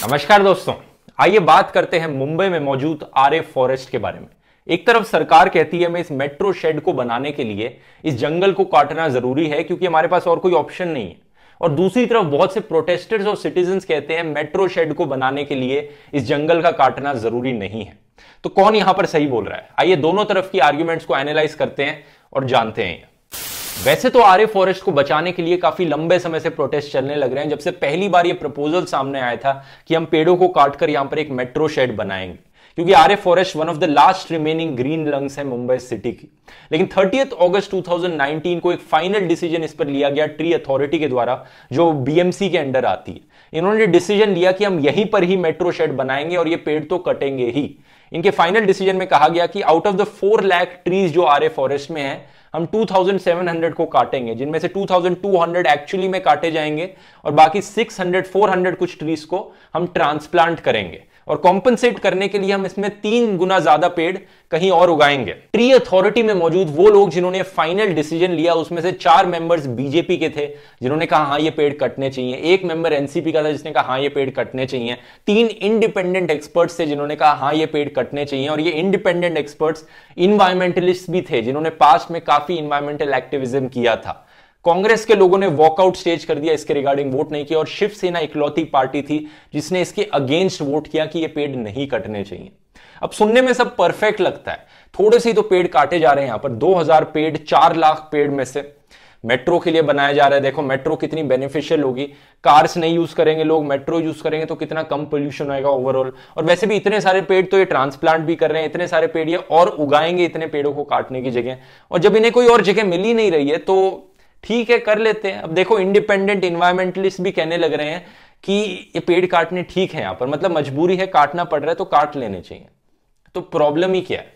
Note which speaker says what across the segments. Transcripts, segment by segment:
Speaker 1: नमस्कार दोस्तों, आइए बात करते हैं मुंबई में मौजूद आरे फॉरेस्ट के बारे में। एक तरफ सरकार कहती है हमें इस मेट्रो शेड को बनाने के लिए इस जंगल को काटना जरूरी है क्योंकि हमारे पास और कोई ऑप्शन नहीं है, और दूसरी तरफ बहुत से प्रोटेस्टर्स और सिटीजंस कहते हैं मेट्रो शेड को बनाने के लिए इस जंगल का काटना जरूरी नहीं है। तो कौन यहां पर सही बोल रहा है? आइए दोनों तरफ की आर्ग्यूमेंट्स को एनालाइज करते हैं और जानते हैं। वैसे तो आरे फॉरेस्ट को बचाने के लिए काफी लंबे समय से प्रोटेस्ट चलने लग रहे हैं, जब से पहली बार ये प्रपोजल सामने आया था कि हम पेड़ों को काटकर यहां पर एक मेट्रो शेड बनाएंगे, क्योंकि Aarey forest one of the last remaining green lungs है मुंबई सिटी की। लेकिन 30 अगस्त 2019 को एक फाइनल डिसीजन इस पर लिया गया ट्री अथॉरिटी के द्वारा, जो बीएमसी के अंडर आती है। इन्होंने डिसीजन लिया कि हम यहीं पर ही मेट्रो शेड बनाएंगे और ये पेड़ तो कटेंगे ही। इनके फाइनल डिसीजन में कहा गया कि out of the 4 lakh trees जो आरे फॉरेस्ट में है, हम 2700 को काटेंगे, जिनमें से 2200 एक्चुअली में काटे जाएंगे और बाकी 400 कुछ ट्रीज को हम ट्रांसप्लांट करेंगे, और कॉम्पनसेट करने के लिए हम इसमें 3 गुना ज्यादा पेड़ कहीं और उगाएंगे। ट्री अथॉरिटी में मौजूद वो लोग जिन्होंने फाइनल डिसीजन लिया, उसमें से 4 मेंबर्स बीजेपी के थे जिन्होंने कहा हाँ ये पेड़ कटने चाहिए, 1 मेंबर एनसीपी का था जिसने कहा हाँ ये पेड़ कटने चाहिए, 3 इंडिपेंडेंट एक्सपर्ट्स थे जिन्होंने कहा हाँ ये पेड़ कटने चाहिए, और ये इंडिपेंडेंट एक्सपर्ट्स इन्वायरमेंटलिस्ट भी थे जिन्होंने पास्ट में काफी इन्वायरमेंटल एक्टिविज्म किया था। कांग्रेस के लोगों ने वॉकआउट स्टेज कर दिया, इसके रिगार्डिंग वोट नहीं किया, और शिवसेना इकलौती पार्टी थी जिसने इसके अगेंस्ट वोट किया कि ये पेड़ नहीं कटने चाहिए। अब सुनने में सब परफेक्ट लगता है, थोड़े से ही तो पेड़ काटे जा रहे हैं यहां पर, 2000 पेड़ 4 लाख पेड़ में से मेट्रो के लिए बनाया जा रहा है। देखो मेट्रो कितनी बेनिफिशियल होगी, कार्स नहीं यूज करेंगे लोग, मेट्रो यूज करेंगे तो कितना कम पोल्यूशन होगा ओवरऑल। और वैसे भी इतने सारे पेड़ तो ये ट्रांसप्लांट भी कर रहे हैं, इतने सारे पेड़ ये और उगाएंगे इतने पेड़ों को काटने की जगह, और जब इन्हें कोई और जगह मिल ही नहीं रही है तो ठीक है कर लेते हैं। अब देखो इंडिपेंडेंट इन्वायरमेंटलिस्ट भी कहने लग रहे हैं कि ये पेड़ काटने ठीक है यहां पर, मतलब मजबूरी है, काटना पड़ रहा है तो काट लेने चाहिए। तो प्रॉब्लम ही क्या है?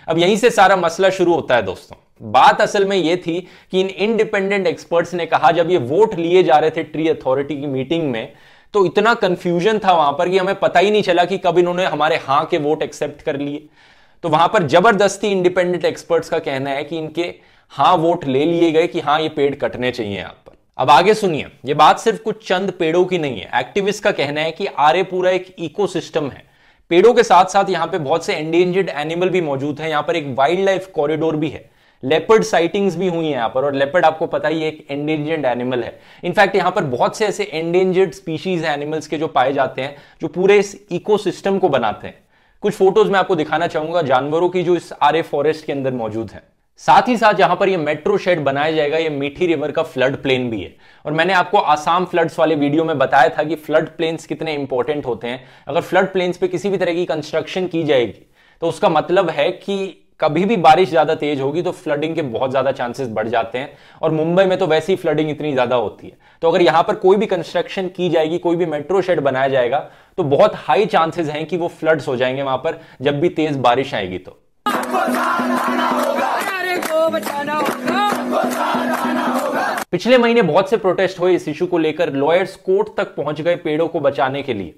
Speaker 1: अब यहीं से सारा मसला शुरू होता है दोस्तों। बात असल में यह थी कि इन इंडिपेंडेंट एक्सपर्ट्स ने कहा, जब ये वोट लिए जा रहे थे ट्री अथॉरिटी की मीटिंग में, तो इतना कंफ्यूजन था वहां पर कि हमें पता ही नहीं चला कि कब इन्होंने हमारे हां के वोट एक्सेप्ट कर लिए। तो वहां पर जबरदस्ती इंडिपेंडेंट एक्सपर्ट्स का कहना है कि इनके हाँ वोट ले लिए गए कि हाँ ये पेड़ कटने चाहिए यहां पर। अब आगे सुनिए, ये बात सिर्फ कुछ चंद पेड़ों की नहीं है। एक्टिविस्ट का कहना है कि आरे पूरा एक इकोसिस्टम है। पेड़ों के साथ साथ यहां पे बहुत से एंडेंजर्ड एनिमल भी मौजूद हैं। यहां पर एक वाइल्ड लाइफ कॉरिडोर भी है, लेपर्ड साइटिंग्स भी हुई है यहां पर, और लेपर्ड आपको पता ही एक एंडेंजर्ड एनिमल है। इनफैक्ट यहां पर बहुत से ऐसे एंडेंजर्ड स्पीशीज एनिमल्स के जो पाए जाते हैं, जो पूरे इस इकोसिस्टम को बनाते हैं। कुछ फोटोज मैं आपको दिखाना चाहूंगा जानवरों की जो इस आरे फॉरेस्ट के अंदर मौजूद है। साथ ही साथ जहां पर ये मेट्रो शेड बनाया जाएगा, ये मीठी रिवर का फ्लड प्लेन भी है, और मैंने आपको आसाम फ्लड्स वाले वीडियो में बताया था कि फ्लड प्लेन्स कितने इंपॉर्टेंट होते हैं। अगर फ्लड प्लेन्स पे किसी भी तरह की कंस्ट्रक्शन की जाएगी तो उसका मतलब है कि कभी भी बारिश ज्यादा तेज होगी तो फ्लडिंग के बहुत ज्यादा चांसेस बढ़ जाते हैं, और मुंबई में तो वैसे ही फ्लडिंग इतनी ज्यादा होती है। तो अगर यहां पर कोई भी कंस्ट्रक्शन की जाएगी, कोई भी मेट्रो शेड बनाया जाएगा, तो बहुत हाई चांसेस हैं कि वो फ्लड्स हो जाएंगे वहां पर जब भी तेज बारिश आएगी। तो पिछले महीने बहुत से प्रोटेस्ट हुए इस इशू को लेकर, लॉयर्स कोर्ट तक पहुंच गए पेड़ों को बचाने के लिए,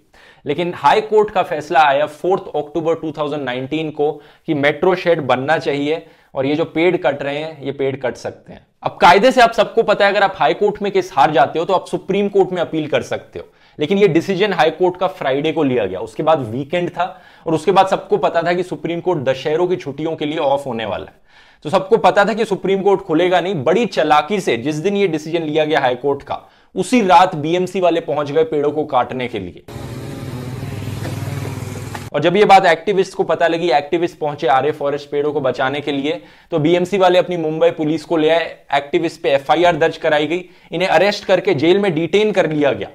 Speaker 1: लेकिन हाई कोर्ट का फैसला आया 4 अक्टूबर 2019 को कि मेट्रो शेड बनना चाहिए, और ये जो पेड़ कट रहे हैं ये पेड़ कट सकते हैं। अब कायदे से आप सबको पता है, अगर आप हाई कोर्ट में केस हार जाते हो तो आप सुप्रीम कोर्ट में अपील कर सकते हो, लेकिन ये डिसीजन हाई कोर्ट का फ्राइडे को लिया गया। उसके बाद वीकेंड था, और उसके बाद सबको पता था कि सुप्रीम कोर्ट दशहरों की छुट्टियों के लिए ऑफ होने वाला है, तो सबको पता था कि सुप्रीम कोर्ट खुलेगा नहीं। बड़ी चालाकी से जिस दिन ये डिसीजन लिया गया हाई कोर्ट का, उसी रात बीएमसी वाले पहुंच गए पेड़ों को काटने के लिए। और जब ये बात एक्टिविस्ट को पता लगी, एक्टिविस्ट पहुंचे आरे फॉरेस्ट पेड़ों को बचाने के लिए, तो बीएमसी वाले अपनी मुंबई पुलिस को ले आए। एक्टिविस्ट पे एफआईआर दर्ज कराई गई, इन्हें अरेस्ट करके जेल में डिटेन कर लिया गया।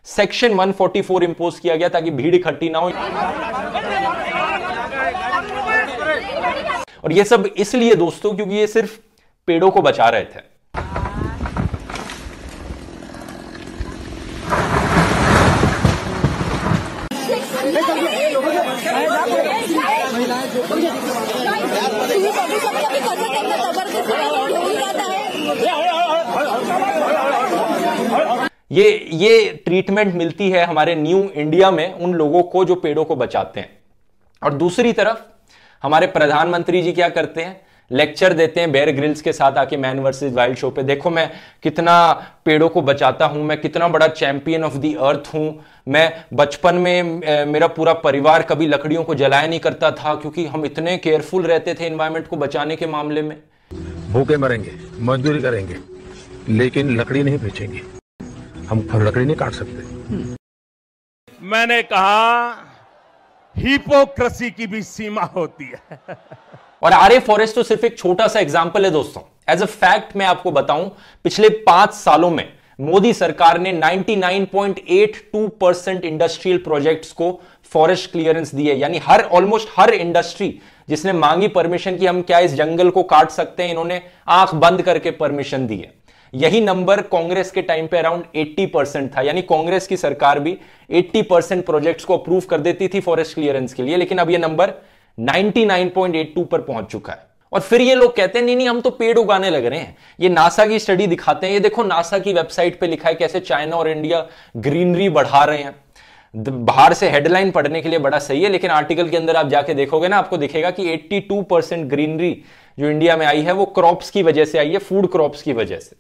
Speaker 1: सेक्शन 144 इंपोज किया गया ताकि भीड़ इकट्ठी ना हो, और ये सब इसलिए दोस्तों क्योंकि ये सिर्फ पेड़ों को बचा रहे थे। ये ट्रीटमेंट मिलती है हमारे न्यू इंडिया में उन लोगों को जो पेड़ों को बचाते हैं। और दूसरी तरफ हमारे प्रधानमंत्री जी क्या करते हैं, लेक्चर देते हैं बेयर ग्रिल्स के साथ आके मैन वर्सेस वाइल्ड शो पे, देखो मैं कितना पेड़ों को बचाता हूं, मैं कितना बड़ा चैंपियन ऑफ द अर्थ हूं, मैं बचपन में मेरा पूरा परिवार कभी लकड़ियों को जलाया नहीं करता था क्योंकि हम इतने केयरफुल रहते थे एनवायरमेंट को बचाने के मामले में।
Speaker 2: भूखे मरेंगे, मजदूरी करेंगे, लेकिन लकड़ी नहीं बेचेंगे, हम लकड़ी नहीं काट सकते।
Speaker 3: मैंने कहा हिपोक्रेसी की भी सीमा होती है।
Speaker 1: और आरे फॉरेस्ट तो सिर्फ एक छोटा सा एग्जांपल है दोस्तों। एज अ फैक्ट मैं आपको बताऊं, पिछले 5 सालों में मोदी सरकार ने 99.82% इंडस्ट्रियल प्रोजेक्ट्स को फॉरेस्ट क्लियरेंस दी है। यानी ऑलमोस्ट हर इंडस्ट्री जिसने मांगी परमिशन कि हम क्या इस जंगल को काट सकते हैं, इन्होंने आंख बंद करके परमिशन दी है। यही नंबर कांग्रेस के टाइम पे अराउंड 80% था। यानी कांग्रेस की सरकार भी 80% प्रोजेक्ट्स को अप्रूव कर देती थी फॉरेस्ट क्लियरेंस के लिए, लेकिन अब यह नंबर 99.82 पर पहुंच चुका है। और फिर ये लोग कहते हैं नहीं नहीं हम तो पेड़ उगाने लग रहे हैं। ये नासा की स्टडी दिखाते हैं, ये देखो नासा की वेबसाइट पे लिखा है कैसे चाइना और इंडिया ग्रीनरी बढ़ा रहे हैं। बाहर से हेडलाइन पढ़ने के लिए बड़ा सही है, लेकिन आर्टिकल के अंदर आप जाके देखोगे ना, आपको दिखेगा कि 82% ग्रीनरी जो इंडिया में आई है वो क्रॉप्स की वजह से आई है, फूड क्रॉप्स की वजह से।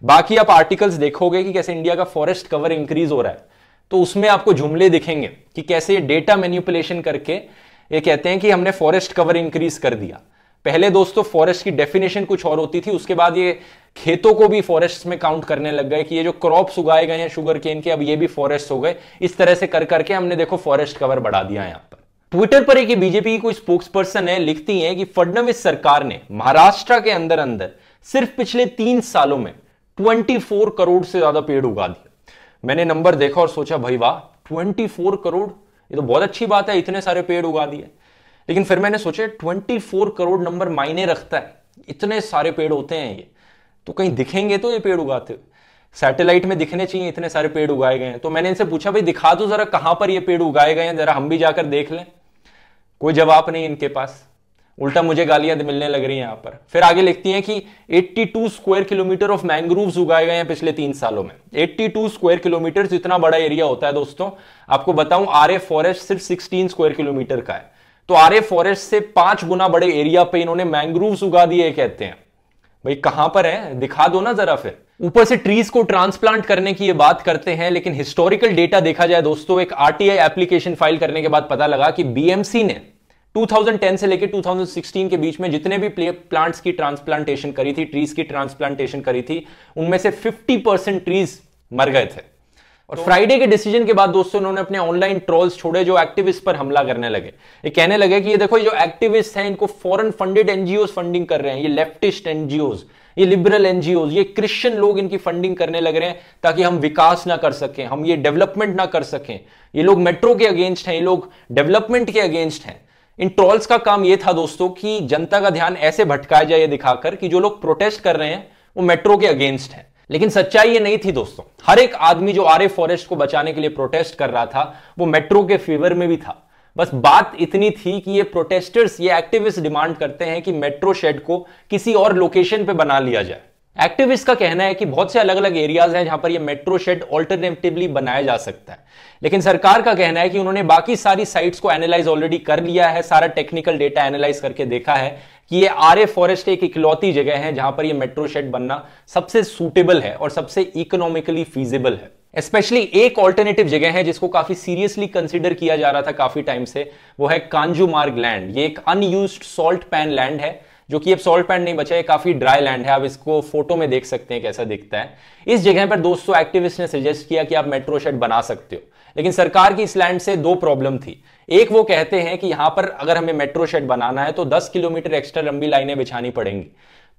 Speaker 1: बाकी आप आर्टिकल्स देखोगे कि कैसे इंडिया का फॉरेस्ट कवर इंक्रीज हो रहा है, तो उसमें आपको जुमले दिखेंगे कि कैसे ये डेटा मैनिपुलेशन करके ये कहते हैं कि हमने फॉरेस्ट कवर इंक्रीज कर दिया। पहले दोस्तों फॉरेस्ट की डेफिनेशन कुछ और होती थी, उसके बाद ये खेतों को भी फॉरेस्ट में काउंट करने लग गए कि ये जो क्रॉप्स उगाए गए हैं शुगर केन के, अब ये भी फॉरेस्ट हो गए। इस तरह से कर करके हमने देखो फॉरेस्ट कवर बढ़ा दिया यहां पर। ट्विटर पर एक बीजेपी की कोई स्पोक्स पर्सन है, लिखती है कि फडणवीस सरकार ने महाराष्ट्र के अंदर अंदर सिर्फ पिछले 3 सालों में 24 करोड़ से ज्यादा पेड़ उगा दिए। मैंने नंबर देखा और सोचा भाई वाह, 24 करोड़, ये तो बहुत अच्छी बात है, इतने सारे पेड़ उगा दिए। लेकिन फिर मैंने सोचा 24 करोड़ नंबर मायने रखता है, इतने सारे पेड़ होते हैं ये तो कहीं दिखेंगे तो ये पेड़ उगाते हुए, सैटेलाइट में दिखने चाहिए इतने सारे पेड़ उगाए गए हैं। तो मैंने इनसे पूछा भाई दिखा दो जरा कहां पर ये पेड़ उगाए गए हैं, जरा हम भी जाकर देख लें। कोई जवाब नहीं इनके पास, उल्टा मुझे गालियां मिलने लग रही हैं यहां पर। फिर आगे लिखती हैं कि 82 स्क्वायर किलोमीटर ऑफ मैंग्रोव्स उगाए गए हैं पिछले 3 सालों में। 82 स्क्वायर किलोमीटर जितना बड़ा एरिया होता है दोस्तों, आपको बताऊं आरए फॉरेस्ट सिर्फ 16 स्क्वायर किलोमीटर का है। तो आरए फॉरेस्ट से 5 गुना बड़े एरिया पे इन्होंने मैंग्रोव्स उगा दिए कहते हैं। भाई कहां पर है, दिखा दो ना जरा। फिर ऊपर से ट्रीज को ट्रांसप्लांट करने की ये बात करते हैं, लेकिन हिस्टोरिकल डेटा देखा जाए दोस्तों, एक आरटीआई एप्लीकेशन फाइल करने के बाद पता लगा कि बीएमसी ने 2010 से लेकर 2016 के बीच में जितने भी प्लांट्स की ट्रांसप्लांटेशन करी थी, ट्रीज की ट्रांसप्लांटेशन करी थी, उनमें से 50% ट्रीज मर गए थे। और फ्राइडे के डिसीजन के बाद दोस्तों उन्होंने अपने ऑनलाइन ट्रोल्स छोड़े जो एक्टिविस्ट पर हमला करने लगे। ये कहने लगे कि ये देखो ये जो एक्टिविस्ट हैं इनको फॉरेन फंडेड एनजीओ फंडिंग कर रहे हैं, ये लेफ्टिस्ट एनजीओज, ये लिबरल एनजीओज, ये क्रिश्चियन लोग इनकी फंडिंग करने लग रहे हैं ताकि हम विकास ना कर सकें, हम ये डेवलपमेंट ना कर सकें। ये लोग मेट्रो के अगेंस्ट हैं, ये लोग डेवलपमेंट के अगेंस्ट हैं। इन ट्रोल्स का काम यह था दोस्तों कि जनता का ध्यान ऐसे भटकाया जाए ये दिखाकर कि जो लोग प्रोटेस्ट कर रहे हैं वो मेट्रो के अगेंस्ट हैं। लेकिन सच्चाई ये नहीं थी दोस्तों। हर एक आदमी जो आरए फॉरेस्ट को बचाने के लिए प्रोटेस्ट कर रहा था वो मेट्रो के फेवर में भी था। बस बात इतनी थी कि ये प्रोटेस्टर्स, ये एक्टिविस्ट डिमांड करते हैं कि मेट्रो शेड को किसी और लोकेशन पे बना लिया जाए। एक्टिविस्ट का कहना है कि बहुत से अलग अलग एरियाज हैं जहां पर ये मेट्रो शेड ऑल्टरनेटिवली बनाया जा सकता है, लेकिन सरकार का कहना है कि उन्होंने बाकी सारी साइट्स को एनालाइज ऑलरेडी कर लिया है, सारा टेक्निकल डेटा एनालाइज करके देखा है कि ये आरए फॉरेस्ट एक इकलौती जगह है जहां पर ये मेट्रो शेड बनना सबसे सूटेबल है और सबसे इकोनॉमिकली फीजिबल है। स्पेशली एक ऑल्टरनेटिव जगह है जिसको काफी सीरियसली कंसीडर किया जा रहा था काफी टाइम से, वो है कांजूमार्ग लैंड। ये एक अनयूज्ड सॉल्ट पैन लैंड है जो कि अब सॉल्ट पैन नहीं बचा है, काफी ड्राई लैंड है। आप इसको फोटो में देख सकते हैं कैसा दिखता है। इस जगह पर दोस्तों एक्टिविस्ट ने सजेस्ट किया कि आप मेट्रो शेड बना सकते हो, लेकिन सरकार की इस लैंड से 2 प्रॉब्लम थी। एक, वो कहते हैं कि यहां पर अगर हमें मेट्रो शेड बनाना है तो 10 किलोमीटर एक्स्ट्रा लंबी लाइनें बिछानी पड़ेंगी,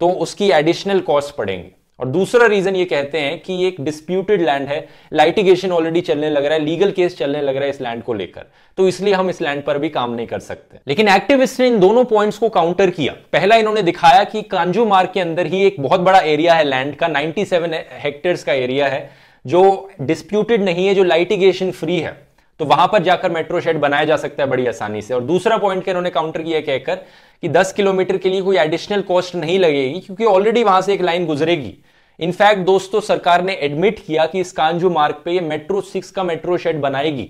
Speaker 1: तो उसकी एडिशनल कॉस्ट पड़ेंगी। और दूसरा रीजन ये कहते हैं कि ये एक डिस्प्यूटेड लैंड है, लाइटिगेशन ऑलरेडी चलने लग रहा है, लीगल केस चलने लग रहा है इस लैंड को लेकर, तो इसलिए हम इस लैंड पर भी काम नहीं कर सकते। लेकिन एक्टिविस्ट ने इन दोनों पॉइंट्स को काउंटर किया। पहला, इन्होंने दिखाया कि कांजूमार्ग के अंदर ही एक बहुत बड़ा एरिया है लैंड का, 97 हेक्टेयर्स का एरिया है जो डिस्प्यूटेड नहीं है, जो लाइटिगेशन फ्री है, तो वहां पर जाकर मेट्रो शेड बनाया जा सकता है बड़ी आसानी से। और दूसरा पॉइंट के इन्होंने काउंटर किया कहकर कि 10 किलोमीटर के लिए कोई एडिशनल कॉस्ट नहीं लगेगी क्योंकि ऑलरेडी वहां से एक लाइन गुजरेगी। इनफैक्ट दोस्तों सरकार ने एडमिट किया कि इस कांजूमार्ग पे ये मेट्रो 6 का मेट्रो शेड बनाएगी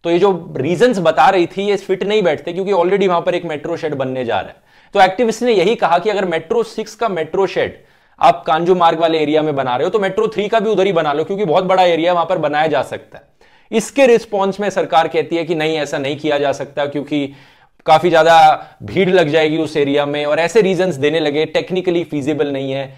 Speaker 1: तो ये जो रीजंस बता रही थी ये फिट नहीं बैठते, क्योंकि ऑलरेडी वहां पर एक मेट्रो शेड बनने जा रहा है। तो एक्टिविस्ट ने यही कहा कि अगर मेट्रो 6 का मेट्रो शेड आप कांजू मार्ग वाले एरिया में बना रहे हो तो मेट्रो 3 का भी उधर ही बना लो, क्योंकि बहुत बड़ा एरिया वहां पर बनाया जा सकता है। इसके रिस्पॉन्स में सरकार कहती है कि नहीं, ऐसा नहीं किया जा सकता क्योंकि काफी ज्यादा भीड़ लग जाएगी उस एरिया में, और ऐसे रीजंस देने लगे, टेक्निकली फीजिबल नहीं है।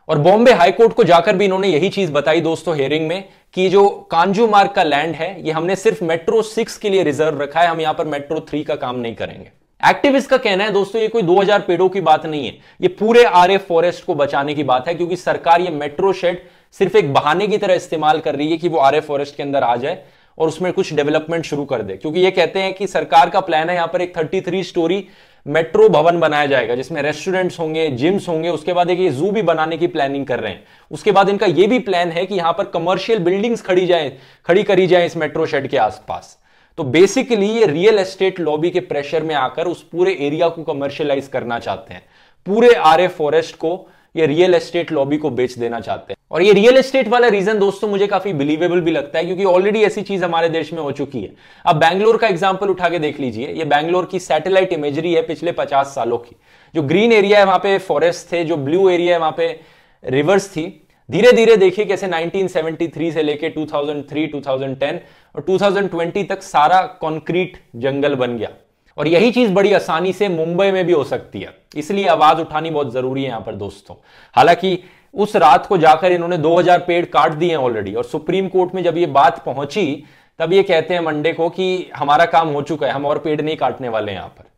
Speaker 1: और बॉम्बे हाईकोर्ट को जाकर भी इन्होंने यही चीज बताई दोस्तों हियरिंग में कि जो कांजू मार्ग का लैंड है ये हमने सिर्फ मेट्रो 6 के लिए रिजर्व रखा है, हम यहां पर मेट्रो 3 का काम नहीं करेंगे। एक्टिविस्ट का कहना है दोस्तों ये कोई 2000 पेड़ों की बात नहीं है, ये पूरे आरए फॉरेस्ट को बचाने की बात है, क्योंकि सरकार ये मेट्रो शेड सिर्फ एक बहाने की तरह इस्तेमाल कर रही है कि वो आरए फॉरेस्ट के अंदर आ जाए और उसमें कुछ डेवलपमेंट शुरू कर दे। क्योंकि ये कहते हैं कि सरकार का प्लान है यहां पर एक 33 स्टोरी मेट्रो भवन बनाया जाएगा जिसमें रेस्टोरेंट्स होंगे, जिम्स होंगे, उसके बाद एक ये जू भी बनाने की प्लानिंग कर रहे हैं। उसके बाद इनका ये भी प्लान है कि यहां पर कमर्शियल बिल्डिंग्स खड़ी करी जाए इस मेट्रो शेड के आसपास। तो बेसिकली ये रियल एस्टेट लॉबी के प्रेशर में आकर उस पूरे एरिया को कमर्शियलाइज करना चाहते हैं, पूरे आरए फॉरेस्ट को ये रियल एस्टेट लॉबी को बेच देना चाहते हैं। और ये रियल एस्टेट वाला रीजन दोस्तों मुझे काफी बिलीवेबल भी लगता है, क्योंकि ऑलरेडी ऐसी चीज हमारे देश में हो चुकी है। अब बैंगलोर का एग्जांपल उठा के देख लीजिए, ये बैंगलोर की सैटेलाइट इमेजरी है पिछले 50 सालों की। जो ग्रीन एरिया है वहां पे फॉरेस्ट थे, जो ब्लू एरिया है वहां पे रिवर्स थी। धीरे धीरे देखिए कैसे 1973 से लेके 2003, 2010 और 2020 तक सारा कॉन्क्रीट जंगल बन गया। और यही चीज बड़ी आसानी से मुंबई में भी हो सकती है, इसलिए आवाज उठानी बहुत जरूरी है यहां पर दोस्तों। हालांकि उस रात को जाकर इन्होंने 2000 पेड़ काट दिए हैं ऑलरेडी, और सुप्रीम कोर्ट में जब ये बात पहुंची तब ये कहते हैं मंडे को कि हमारा काम हो चुका है, हम और पेड़ नहीं काटने वाले यहां पर।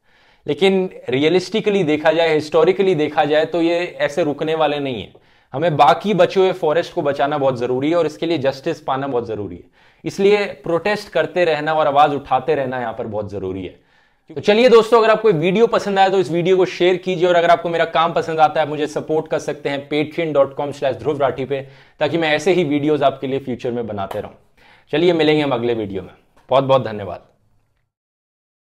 Speaker 1: लेकिन रियलिस्टिकली देखा जाए, हिस्टोरिकली देखा जाए तो ये ऐसे रुकने वाले नहीं है। हमें बाकी बचे हुए फॉरेस्ट को बचाना बहुत जरूरी है और इसके लिए जस्टिस पाना बहुत जरूरी है। इसलिए प्रोटेस्ट करते रहना और आवाज उठाते रहना यहां पर बहुत जरूरी है। तो चलिए दोस्तों, अगर आपको वीडियो पसंद आया तो इस वीडियो को शेयर कीजिए, और अगर आपको मेरा काम पसंद आता है मुझे सपोर्ट कर सकते हैं patreon.com/ध्रुव राठी पे, ताकि मैं ऐसे ही वीडियोस आपके लिए फ्यूचर में बनाते रहूं। चलिए मिलेंगे हम अगले वीडियो में। बहुत बहुत धन्यवाद।